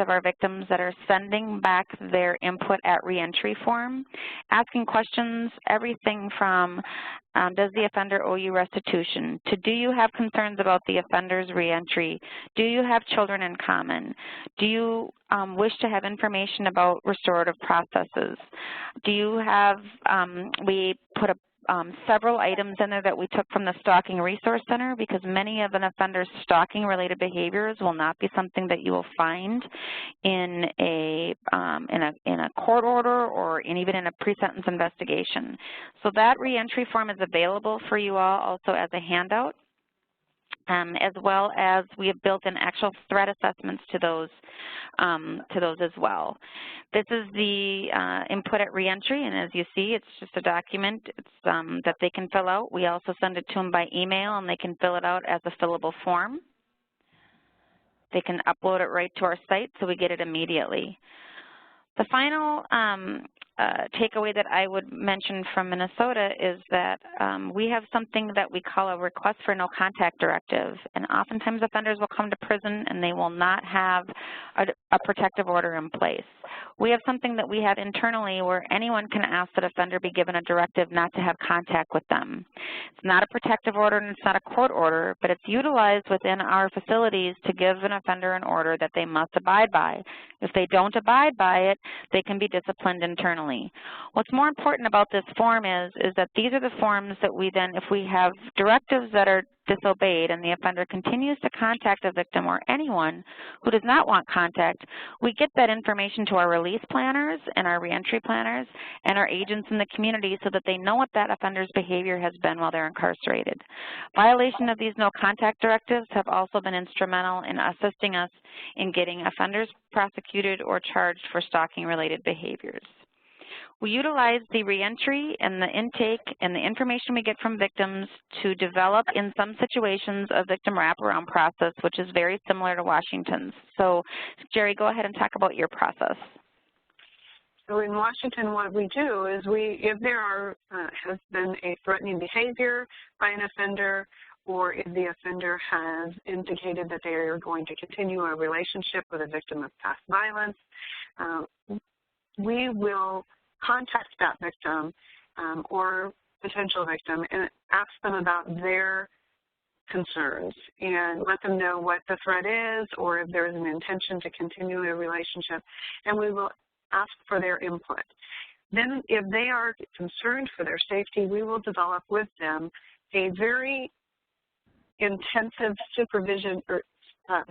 of our victims that are sending back their input at reentry form, asking questions, everything from does the offender owe you restitution, to do you have concerns about the offender's reentry, do you have children in common, do you wish to have information about restorative processes, do you have, we put several items in there that we took from the Stalking Resource Center, because many of an offender's stalking-related behaviors will not be something that you will find in a court order or even in a pre-sentence investigation. So that reentry form is available for you all also as a handout. As well as we have built in actual threat assessments to those as well. This is the input at reentry, and as you see, it's just a document that they can fill out. We also send it to them by email, and they can fill it out as a fillable form. They can upload it right to our site, so we get it immediately. The final takeaway that I would mention from Minnesota is that we have something that we call a request for no contact directive, and oftentimes offenders will come to prison and they will not have a protective order in place. We have something that we have internally where anyone can ask that offender be given a directive not to have contact with them. It's not a protective order and it's not a court order, but it's utilized within our facilities to give an offender an order that they must abide by. If they don't abide by it, they can be disciplined internally. What's more important about this form is that these are the forms that we then, if we have directives that are disobeyed and the offender continues to contact a victim or anyone who does not want contact, we get that information to our release planners and our reentry planners and our agents in the community so that they know what that offender's behavior has been while they're incarcerated. Violation of these no contact directives have also been instrumental in assisting us in getting offenders prosecuted or charged for stalking-related behaviors. We utilize the reentry and the intake and the information we get from victims to develop, in some situations, a victim wraparound process, which is very similar to Washington's. So, Jeri, go ahead and talk about your process. So in Washington, what we do is if there has been a threatening behavior by an offender, or if the offender has indicated that they are going to continue a relationship with a victim of past violence, we will contact that victim or potential victim and ask them about their concerns and let them know what the threat is or if there is an intention to continue a relationship, and we will ask for their input. Then if they are concerned for their safety, we will develop with them a very intensive supervision or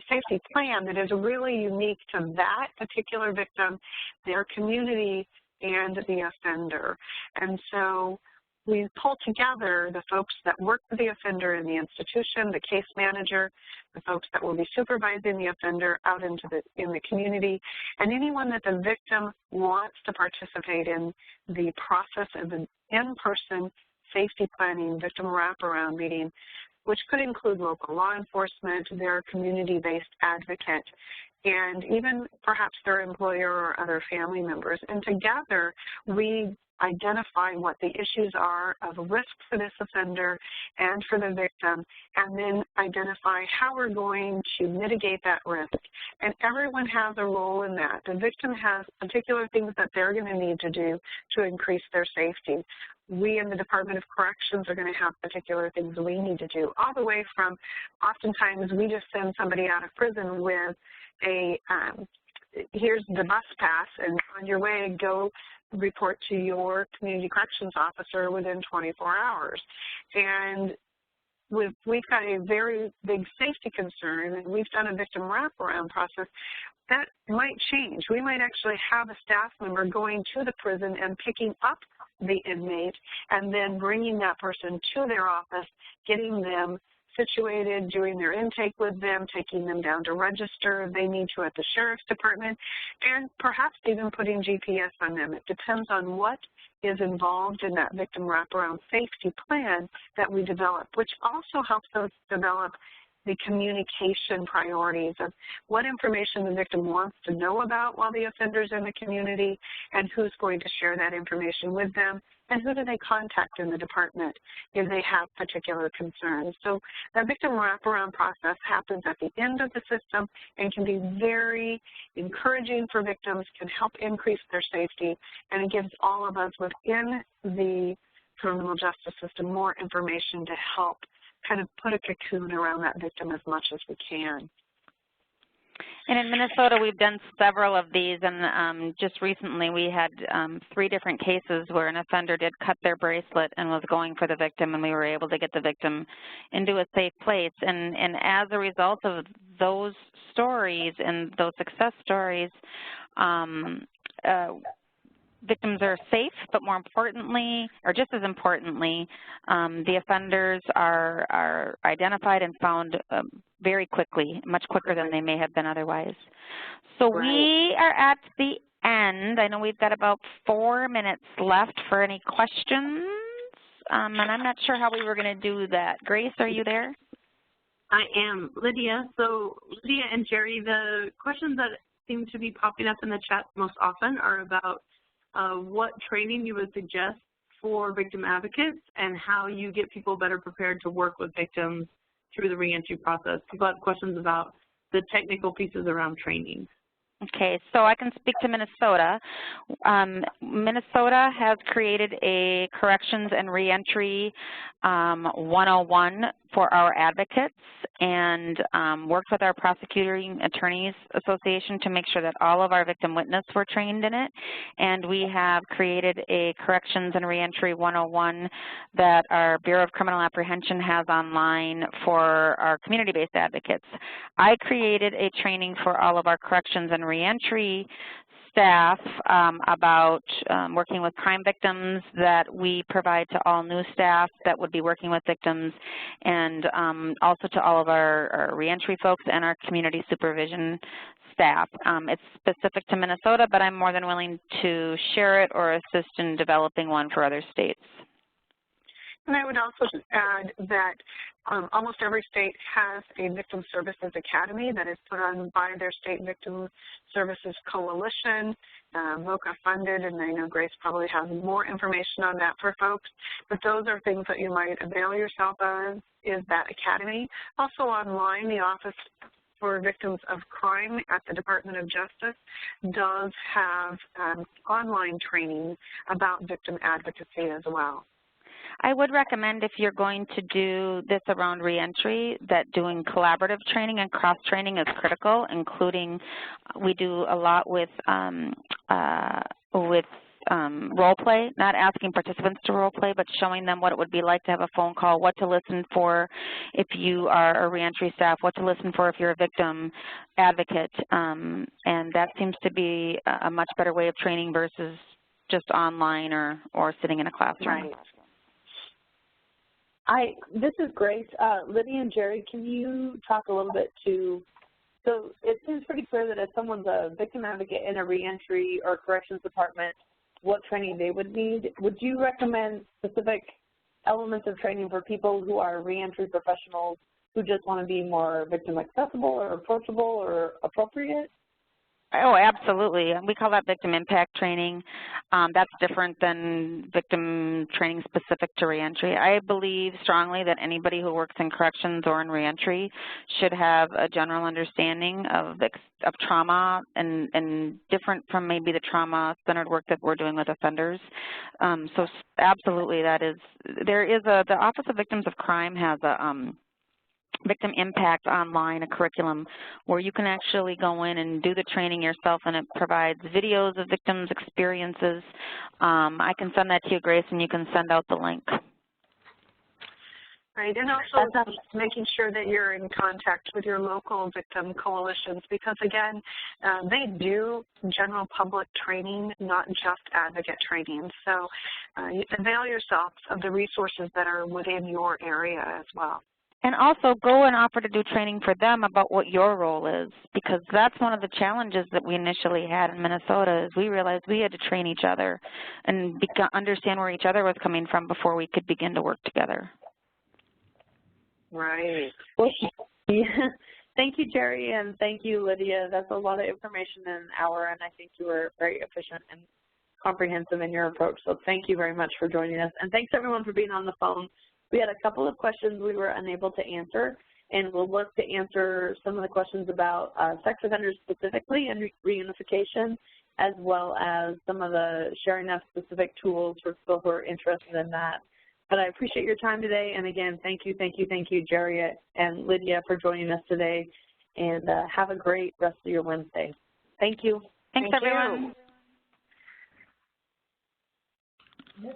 safety plan that is really unique to that particular victim, their community, and the offender. And so we pull together the folks that work with the offender in the institution, the case manager, the folks that will be supervising the offender out in the community, and anyone that the victim wants to participate in the process of an in-person safety planning victim wraparound meeting, which could include local law enforcement, their community-based advocate, and even perhaps their employer or other family members. And together, we identify what the issues are of risk for this offender and for the victim, and then identify how we're going to mitigate that risk. And everyone has a role in that. The victim has particular things that they're going to need to do to increase their safety. We in the Department of Corrections are going to have particular things we need to do, all the way from oftentimes we just send somebody out of prison with a, here's the bus pass, and on your way, go report to your community corrections officer within 24 hours. And we've got a very big safety concern, and we've done a victim wraparound process, that might change. We might actually have a staff member going to the prison and picking up the inmate and then bringing that person to their office, getting them situated, doing their intake with them, taking them down to register if they need to at the sheriff's department, and perhaps even putting GPS on them. It depends on what is involved in that victim wraparound safety plan that we develop, which also helps us develop the communication priorities of what information the victim wants to know about while the offender's in the community, and who's going to share that information with them, and who do they contact in the department if they have particular concerns. So that victim wraparound process happens at the end of the system and can be very encouraging for victims, can help increase their safety, and it gives all of us within the criminal justice system more information to help kind of put a cocoon around that victim as much as we can. And in Minnesota, we've done several of these, and just recently we had 3 different cases where an offender did cut their bracelet and was going for the victim, and we were able to get the victim into a safe place. And as a result of those stories and those success stories, victims are safe, but more importantly, or just as importantly, the offenders are identified and found very quickly, much quicker than they may have been otherwise. So we are at the end. I know we've got about 4 minutes left for any questions, and I'm not sure how we were going to do that. Grace, are you there? I am, Lydia. So Lydia and Jeri, the questions that seem to be popping up in the chat most often are about what training you would suggest for victim advocates and how you get people better prepared to work with victims through the reentry process. People have questions about the technical pieces around training. Okay, so I can speak to Minnesota. Minnesota has created a corrections and reentry 101 for our advocates, and worked with our Prosecuting Attorneys Association to make sure that all of our victim witness were trained in it. And we have created a corrections and reentry 101 that our Bureau of Criminal Apprehension has online for our community-based advocates. I created a training for all of our corrections and reentry staff about working with crime victims that we provide to all new staff that would be working with victims, and also to all of our reentry folks and our community supervision staff. It's specific to Minnesota, but I'm more than willing to share it or assist in developing one for other states. And I would also add that almost every state has a Victim Services Academy that is put on by their State Victim Services Coalition, VOCA funded, and I know Grace probably has more information on that for folks. But those are things that you might avail yourself of, is that academy. Also online, the Office for Victims of Crime at the Department of Justice does have online training about victim advocacy as well. I would recommend, if you're going to do this around reentry, that doing collaborative training and cross-training is critical, including we do a lot with role play, not asking participants to role play, but showing them what it would be like to have a phone call, what to listen for if you are a reentry staff, what to listen for if you're a victim advocate, and that seems to be a much better way of training versus just online or sitting in a classroom. Right. This is Grace. Lydia and Jeri, can you talk a little bit to, so it seems pretty clear that if someone's a victim advocate in a reentry or corrections department, what training they would need. Would you recommend specific elements of training for people who are reentry professionals who just want to be more victim accessible or approachable or appropriate? Oh, absolutely. We call that victim impact training. That's different than victim training specific to reentry. I believe strongly that anybody who works in corrections or in reentry should have a general understanding of trauma and different from maybe the trauma-centered work that we're doing with offenders. So absolutely, the Office of Victims of Crime has a Victim Impact online, a curriculum where you can actually go in and do the training yourself, and it provides videos of victims' experiences. I can send that to you, Grace, and you can send out the link. Right, and also making sure that you're in contact with your local victim coalitions because, again, they do general public training, not just advocate training. So avail yourself of the resources that are within your area as well. And also go and offer to do training for them about what your role is, because that's one of the challenges that we initially had in Minnesota is we realized we had to train each other and understand where each other was coming from before we could begin to work together. Right. Well, yeah. Thank you, Jeri, and thank you, Lydia. That's a lot of information in an hour, and I think you were very efficient and comprehensive in your approach. So thank you very much for joining us. And thanks, everyone, for being on the phone. We had a couple of questions we were unable to answer, and we'll look to answer some of the questions about sex offenders specifically and reunification, as well as some of the sharing of specific tools for people who are interested in that. But I appreciate your time today, and again, thank you, Jeri and Lydia, for joining us today, and have a great rest of your Wednesday. Thank you. Thanks, everyone. You.